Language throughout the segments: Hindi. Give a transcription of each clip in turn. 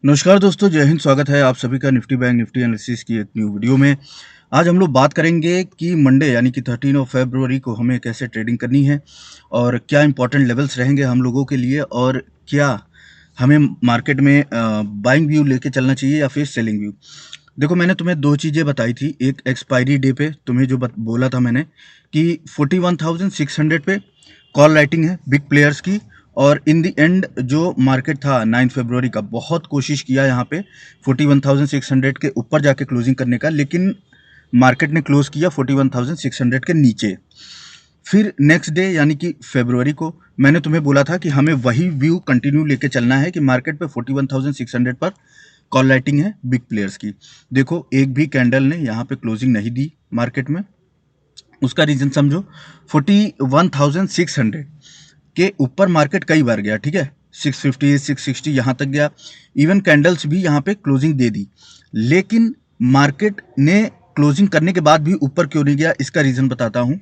नमस्कार दोस्तों, जय हिंद। स्वागत है आप सभी का निफ्टी बैंक निफ्टी एनालिसिस की एक न्यू वीडियो में। आज हम लोग बात करेंगे कि मंडे यानी कि 13 ऑफ फरवरी को हमें कैसे ट्रेडिंग करनी है और क्या इंपॉर्टेंट लेवल्स रहेंगे हम लोगों के लिए, और क्या हमें मार्केट में बाइंग व्यू लेके चलना चाहिए या फिर सेलिंग व्यू। देखो, मैंने तुम्हें दो चीज़ें बताई थी। एक एक्सपायरी डे पे तुम्हें जो बोला था मैंने कि 41,600 पे कॉल राइटिंग है बिग प्लेयर्स की, और इन द एंड जो मार्केट था 9 फरवरी का, बहुत कोशिश किया यहाँ पे 41,600 के ऊपर जाके क्लोजिंग करने का, लेकिन मार्केट ने क्लोज किया 41,600 के नीचे। फिर नेक्स्ट डे यानी कि फरवरी को मैंने तुम्हें बोला था कि हमें वही व्यू कंटिन्यू लेके चलना है कि मार्केट पे 41,600 पर कॉल राइटिंग है बिग प्लेयर्स की। देखो, एक भी कैंडल ने यहाँ पे क्लोजिंग नहीं दी मार्केट में। उसका रीजन समझो, 41,600 के ऊपर मार्केट कई बार गया, ठीक है, 650 660 यहाँ तक गया। इवन कैंडल्स भी यहाँ पे क्लोजिंग दे दी, लेकिन मार्केट ने क्लोजिंग करने के बाद भी ऊपर क्यों नहीं गया। इसका रीज़न बताता हूँ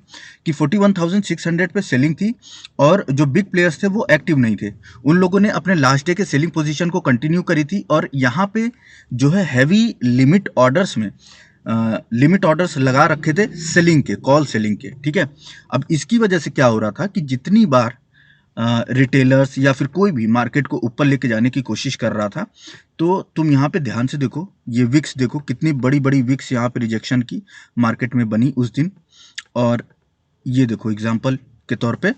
कि 41,600 पे सेलिंग थी और जो बिग प्लेयर्स थे वो एक्टिव नहीं थे। उन लोगों ने अपने लास्ट डे के सेलिंग पोजीशन को कंटिन्यू करी थी, और यहाँ पे जो है हैवी लिमिट ऑर्डर्स में लिमिट ऑर्डर्स लगा रखे थे सेलिंग के, कॉल सेलिंग के, ठीक है। अब इसकी वजह से क्या हो रहा था कि जितनी बार रिटेलर्स या फिर कोई भी मार्केट को ऊपर लेके जाने की कोशिश कर रहा था, तो तुम यहाँ पे ध्यान से देखो, ये विक्स देखो, कितनी बड़ी बड़ी विक्स यहाँ पे रिजेक्शन की मार्केट में बनी उस दिन। और ये देखो एग्जांपल के तौर पे,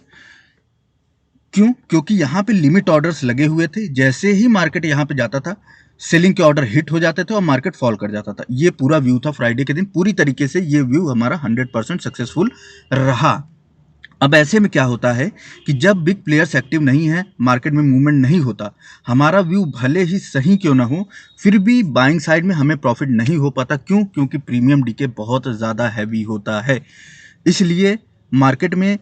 क्यों? क्योंकि यहाँ पे लिमिट ऑर्डर्स लगे हुए थे। जैसे ही मार्केट यहाँ पे जाता था, सेलिंग के ऑर्डर हिट हो जाते थे और मार्केट फॉल कर जाता था। ये पूरा व्यू था फ्राइडे के दिन। पूरी तरीके से ये व्यू हमारा 100% सक्सेसफुल रहा। अब ऐसे में क्या होता है कि जब बिग प्लेयर्स एक्टिव नहीं है, मार्केट में मूवमेंट नहीं होता, हमारा व्यू भले ही सही क्यों ना हो, फिर भी बाइंग साइड में हमें प्रॉफिट नहीं हो पाता। क्यों? क्योंकि प्रीमियम डीके बहुत ज़्यादा हैवी होता है। इसलिए मार्केट में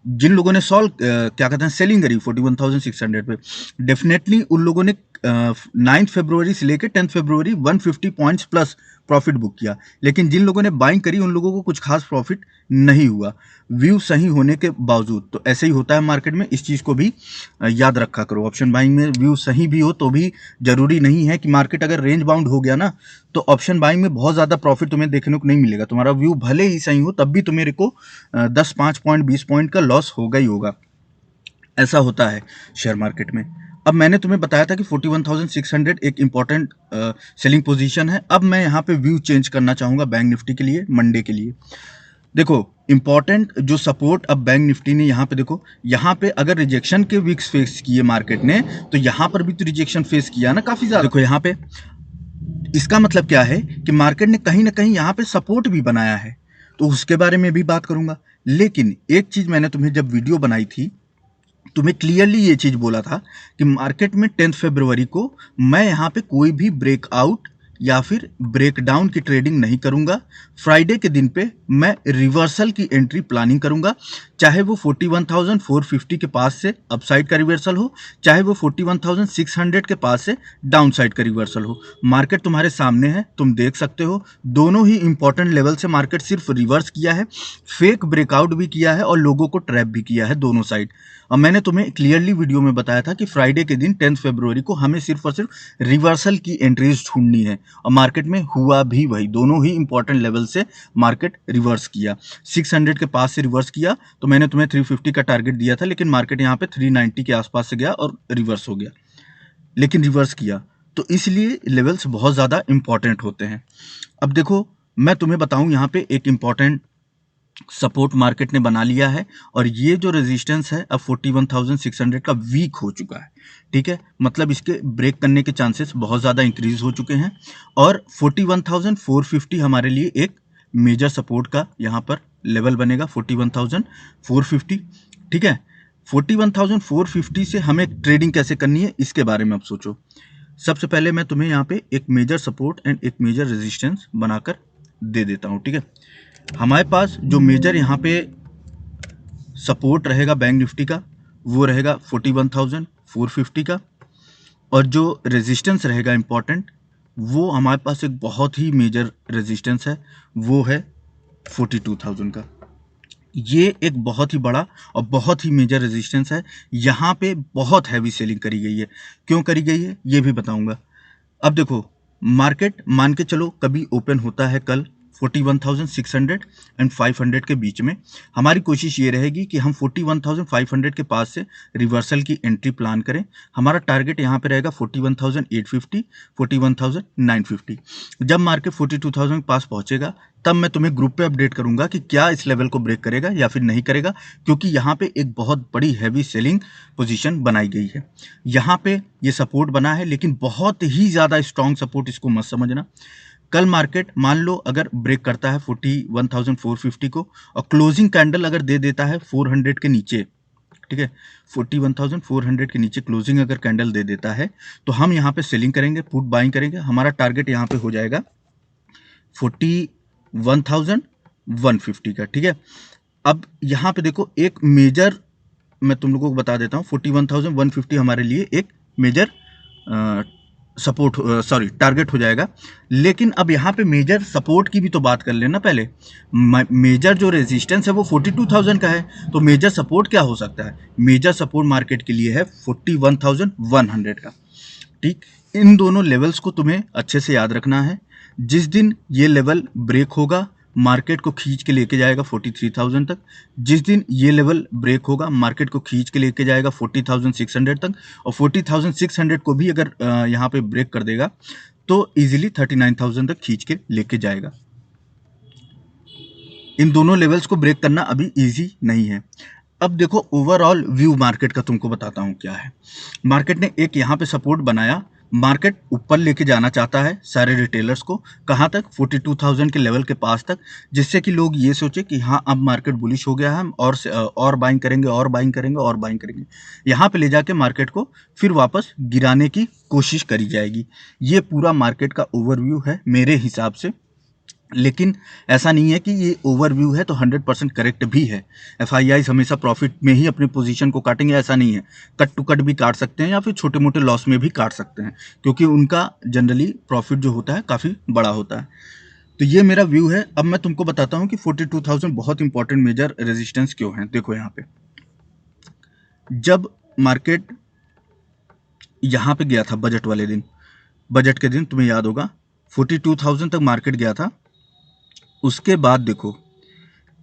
जिन लोगों ने क्या कहते हैं, सेलिंग करी 41,600 पे, डेफिनेटली उन लोगों ने 9 फरवरी से लेकर 10 फरवरी 150 पॉइंट्स प्लस प्रॉफिट बुक किया। लेकिन जिन लोगों ने बाइंग करी उन लोगों को कुछ खास प्रॉफिट नहीं हुआ, व्यू सही होने के बावजूद। तो ऐसे ही होता है मार्केट में, इस चीज़ को भी याद रखा करो। ऑप्शन बाइंग में व्यू सही भी हो तो भी जरूरी नहीं है कि मार्केट अगर रेंज बाउंड हो गया ना, तो ऑप्शन बाइंग में बहुत ज़्यादा प्रॉफिट तुम्हें देखने को नहीं मिलेगा। तुम्हारा व्यू भले ही सही हो तब भी तुम्हें को 10 5 पॉइंट 20 पॉइंट का लॉस होगा ही होगा। ऐसा होता है शेयर मार्केट में। अब मैंने तुम्हें बताया था कि 41,600 एक इंपॉर्टेंट सेलिंग पोजीशन है। अब मैं यहाँ पे व्यू चेंज करना चाहूँगा बैंक निफ्टी के लिए, मंडे के लिए। देखो, इंपॉर्टेंट जो सपोर्ट अब बैंक निफ्टी ने यहाँ पे, देखो यहाँ पे अगर रिजेक्शन के वीक्स फेस किए मार्केट ने, तो यहाँ पर भी तो रिजेक्शन फेस किया ना काफी ज्यादा। देखो यहाँ पे, इसका मतलब क्या है कि मार्केट ने कहीं ना कहीं यहाँ पे सपोर्ट भी बनाया है, तो उसके बारे में भी बात करूंगा। लेकिन एक चीज मैंने तुम्हें जब वीडियो बनाई थी, तुम्हें क्लियरली ये चीज बोला था कि मार्केट में 10 फरवरी को मैं यहाँ पे कोई भी ब्रेकआउट या फिर ब्रेकडाउन की ट्रेडिंग नहीं करूंगा। फ्राइडे के दिन पे मैं रिवर्सल की एंट्री प्लानिंग करूंगा, चाहे वो 41,450 के पास से अपसाइड का रिवर्सल हो, चाहे वो 41,600 के पास से डाउन साइड का रिवर्सल हो। मार्केट तुम्हारे सामने है, तुम देख सकते हो। दोनों ही इंपॉर्टेंट लेवल से मार्केट सिर्फ रिवर्स किया है, फेक ब्रेकआउट भी किया है और लोगों को ट्रैप भी किया है, दोनों साइड। और मैंने तुम्हें क्लियरली वीडियो में बताया था कि फ्राइडे के दिन 10 फरवरी को हमें सिर्फ और सिर्फ रिवर्सल की एंट्रीज ढूंढनी है, और मार्केट में हुआ भी वही। दोनों ही इंपॉर्टेंट लेवल से मार्केट रिवर्स किया। 600 के पास से रिवर्स किया, तो मैंने तुम्हें 350 का टारगेट दिया था, लेकिन मार्केट यहाँ पे 390 के आसपास से गया और रिवर्स हो गया, लेकिन रिवर्स किया। तो इसलिए लेवल्स बहुत ज़्यादा इंपॉर्टेंट होते हैं। अब देखो, मैं तुम्हें बताऊं, यहाँ पे एक इंपॉर्टेंट सपोर्ट मार्केट ने बना लिया है, और ये जो रेजिस्टेंस है अब 41,600 का वीक हो चुका है, ठीक है। मतलब इसके ब्रेक करने के चांसेस बहुत ज़्यादा इंक्रीज हो चुके हैं, और 41,450 हमारे लिए एक मेजर सपोर्ट का यहाँ पर लेवल बनेगा, 41,450, ठीक है। 41,450 से हमें ट्रेडिंग कैसे करनी है इसके बारे में अब सोचो। सबसे पहले मैं तुम्हें यहाँ पे एक मेजर सपोर्ट एंड एक मेजर रेजिस्टेंस बनाकर दे देता हूँ, ठीक है। हमारे पास जो मेजर यहाँ पे सपोर्ट रहेगा बैंक निफ्टी का, वो रहेगा 41,450 का, और जो रेजिस्टेंस रहेगा इंपॉर्टेंट, वो हमारे पास एक बहुत ही मेजर रेजिस्टेंस है, वो है 42,000 का। ये एक बहुत ही बड़ा और बहुत ही मेजर रेजिस्टेंस है। यहाँ पे बहुत हैवी सेलिंग करी गई है। क्यों करी गई है ये भी बताऊंगा। अब देखो, मार्केट मान के चलो कभी ओपन होता है कल 41,600 एंड 500 के बीच में। हमारी कोशिश ये रहेगी कि हम 41,500 के पास से रिवर्सल की एंट्री प्लान करें। हमारा टारगेट यहाँ पे रहेगा 41,850, 41,950। जब मार्केट 42,000 के पास पहुंचेगा तब मैं तुम्हें ग्रुप पे अपडेट करूंगा कि क्या इस लेवल को ब्रेक करेगा या फिर नहीं करेगा, क्योंकि यहाँ पे एक बहुत बड़ी हैवी सेलिंग पोजीशन बनाई गई है। यहाँ पे ये सपोर्ट बना है, लेकिन बहुत ही ज़्यादा स्ट्रॉन्ग सपोर्ट, इसको मत समझना। कल मार्केट मान लो अगर ब्रेक करता है 41,450 को और क्लोजिंग कैंडल अगर दे देता है 400 के नीचे, ठीक है, 41,400 के नीचे क्लोजिंग अगर कैंडल दे देता है तो हम यहाँ पे सेलिंग करेंगे, पुट बाइंग करेंगे। हमारा टारगेट यहाँ पे हो जाएगा 41,150 का, ठीक है। अब यहाँ पे देखो एक मेजर मैं तुम लोगों को बता देता हूँ, 41,150 हमारे लिए एक मेजर सपोर्ट सॉरी टारगेट हो जाएगा। लेकिन अब यहाँ पे मेजर सपोर्ट की भी तो बात कर लेना पहले। मेजर जो रेजिस्टेंस है वो 42,000 का है, तो मेजर सपोर्ट क्या हो सकता है? मेजर सपोर्ट मार्केट के लिए है 41,100 का, ठीक। इन दोनों लेवल्स को तुम्हें अच्छे से याद रखना है। जिस दिन ये लेवल ब्रेक होगा मार्केट को खींच के लेके जाएगा 43,000 तक। जिस दिन ये लेवल ब्रेक होगा मार्केट को खींच के लेके जाएगा 40,600 तक, और 40,600 को भी अगर यहाँ पे ब्रेक कर देगा तो इजीली 39,000 तक खींच के लेके जाएगा। इन दोनों लेवल्स को ब्रेक करना अभी इजी नहीं है। अब देखो ओवरऑल व्यू मार्केट का तुमको बताता हूँ क्या है। मार्केट ने एक यहाँ पे सपोर्ट बनाया, मार्केट ऊपर लेके जाना चाहता है सारे रिटेलर्स को, कहाँ तक? 42,000 के लेवल के पास तक, जिससे कि लोग ये सोचे कि हाँ अब मार्केट बुलिश हो गया है, हम और बाइंग करेंगे और बाइंग करेंगे और बाइंग करेंगे। यहाँ पे ले जाके मार्केट को फिर वापस गिराने की कोशिश करी जाएगी। ये पूरा मार्केट का ओवरव्यू है मेरे हिसाब से। लेकिन ऐसा नहीं है कि ये ओवरव्यू है तो 100% करेक्ट भी है। एफआईआईज हमेशा प्रॉफिट में ही अपनी पोजीशन को काटेंगे, ऐसा नहीं है। कट टू कट भी काट सकते हैं या फिर छोटे मोटे लॉस में भी काट सकते हैं, क्योंकि उनका जनरली प्रॉफिट जो होता है काफ़ी बड़ा होता है। तो ये मेरा व्यू है। अब मैं तुमको बताता हूँ कि 42,000 बहुत इंपॉर्टेंट मेजर रेजिस्टेंस क्यों है। देखो यहाँ पे जब मार्केट यहाँ पे गया था बजट वाले दिन, बजट के दिन तुम्हें याद होगा 42,000 तक मार्केट गया था। उसके बाद देखो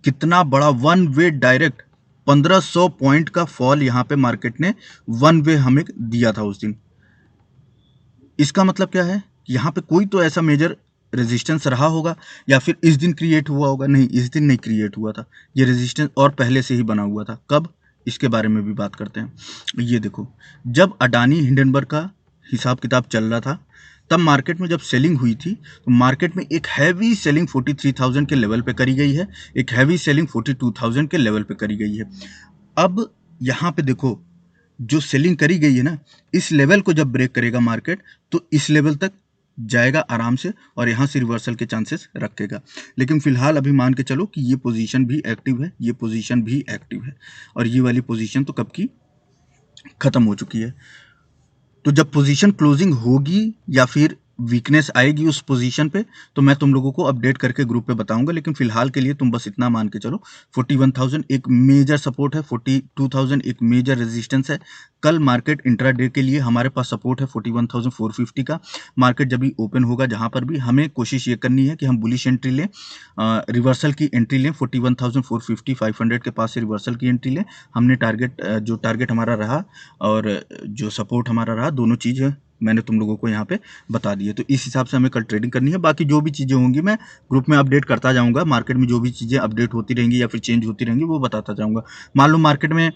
कितना बड़ा वन वे डायरेक्ट 1500 पॉइंट का फॉल यहाँ पे मार्केट ने वन वे हमें दिया था उस दिन। इसका मतलब क्या है? यहाँ पे कोई तो ऐसा मेजर रेजिस्टेंस रहा होगा या फिर इस दिन क्रिएट हुआ होगा। नहीं, इस दिन नहीं क्रिएट हुआ था, ये रेजिस्टेंस और पहले से ही बना हुआ था। कब? इसके बारे में भी बात करते हैं। ये देखो जब अडानी हिंडनबर्ग का हिसाब किताब चल रहा था तब मार्केट में जब सेलिंग हुई थी तो मार्केट में एक हैवी सेलिंग 43,000 के लेवल पे करी गई है, एक हैवी सेलिंग 42,000 के लेवल पे करी गई है। अब यहाँ पे देखो जो सेलिंग करी गई है ना, इस लेवल को जब ब्रेक करेगा मार्केट तो इस लेवल तक जाएगा आराम से और यहाँ से रिवर्सल के चांसेस रखेगा। लेकिन फिलहाल अभी मान के चलो कि ये पोजीशन भी एक्टिव है, ये पोजीशन भी एक्टिव है, और ये वाली पोजीशन तो कब की खत्म हो चुकी है। तो जब पोजीशन क्लोजिंग होगी या फिर वीकनेस आएगी उस पोजीशन पे तो मैं तुम लोगों को अपडेट करके ग्रुप पे बताऊंगा। लेकिन फिलहाल के लिए तुम बस इतना मान के चलो 41,000 एक मेजर सपोर्ट है, 42,000 एक मेजर रेजिस्टेंस है। कल मार्केट इंट्राडे के लिए हमारे पास सपोर्ट है 41,450 का। मार्केट जब भी ओपन होगा जहां पर भी हमें कोशिश ये करनी है कि हम बुलिश एंट्री लें, रिवर्सल की एंट्री लें 41,450 500 के पास से रिवर्सल की एंट्री लें। हमने जो टारगेट हमारा रहा और जो सपोर्ट हमारा रहा, दोनों चीज़ मैंने तुम लोगों को यहाँ पे बता दी है। तो इस हिसाब से हमें कल ट्रेडिंग करनी है। बाकी जो भी चीज़ें होंगी मैं ग्रुप में अपडेट करता जाऊँगा। मार्केट में जो भी चीज़ें अपडेट होती रहेंगी या फिर चेंज होती रहेंगी वो बताता जाऊँगा। मान लो मार्केट में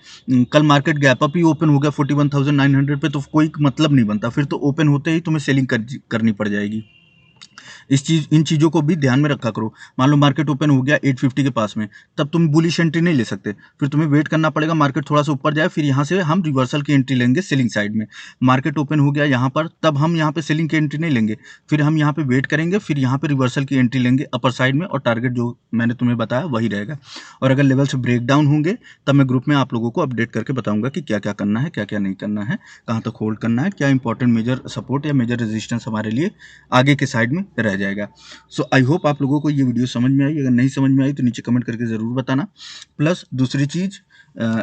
कल मार्केट गैप अप ही ओपन हो गया 41,900 पे तो कोई मतलब नहीं बनता, फिर तो ओपन होते ही तुम्हें सेलिंग करनी पड़ जाएगी। इन चीज़ों को भी ध्यान में रखा करो। मान लो मार्केट ओपन हो गया 850 के पास में, तब तुम बुलिश एंट्री नहीं ले सकते, फिर तुम्हें वेट करना पड़ेगा मार्केट थोड़ा सा ऊपर जाए, फिर यहाँ से हम रिवर्सल की एंट्री लेंगे सेलिंग साइड में। मार्केट ओपन हो गया यहाँ पर, तब हम यहाँ पे सेलिंग की एंट्री नहीं लेंगे, फिर हम यहाँ पे वेट करेंगे, फिर यहाँ पे रिवर्सल की एंट्री लेंगे अपर साइड में, और टारगेट जो मैंने तुम्हें बताया वही रहेगा। और अगर लेवल से ब्रेक डाउन होंगे तब मैं ग्रुप में आप लोगों को अपडेट करके बताऊंगा कि क्या क्या करना है, क्या क्या नहीं करना है, कहाँ तक होल्ड करना है, क्या इंपॉर्टेंट मेजर सपोर्ट या मेजर रेजिस्टेंस हमारे लिए आगे के साइड में रह जाएगा। सो आई होप आप लोगों को ये वीडियो समझ में आई। अगर नहीं समझ में आई तो नीचे कमेंट करके ज़रूर बताना। प्लस दूसरी चीज़,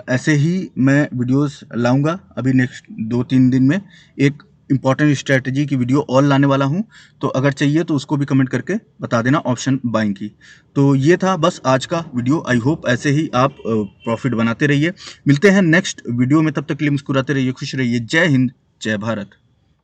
ऐसे ही मैं वीडियोस लाऊंगा अभी नेक्स्ट 2-3 दिन में। एक इंपॉर्टेंट स्ट्रेटजी की वीडियो और लाने वाला हूं, तो अगर चाहिए तो उसको भी कमेंट करके बता देना ऑप्शन बाइंग की। तो ये था बस आज का वीडियो। आई होप ऐसे ही आप प्रॉफिट बनाते रहिए। मिलते हैं नेक्स्ट वीडियो में, तब तक के लिए मुस्कुराते रहिए, खुश रहिए। जय हिंद, जय भारत।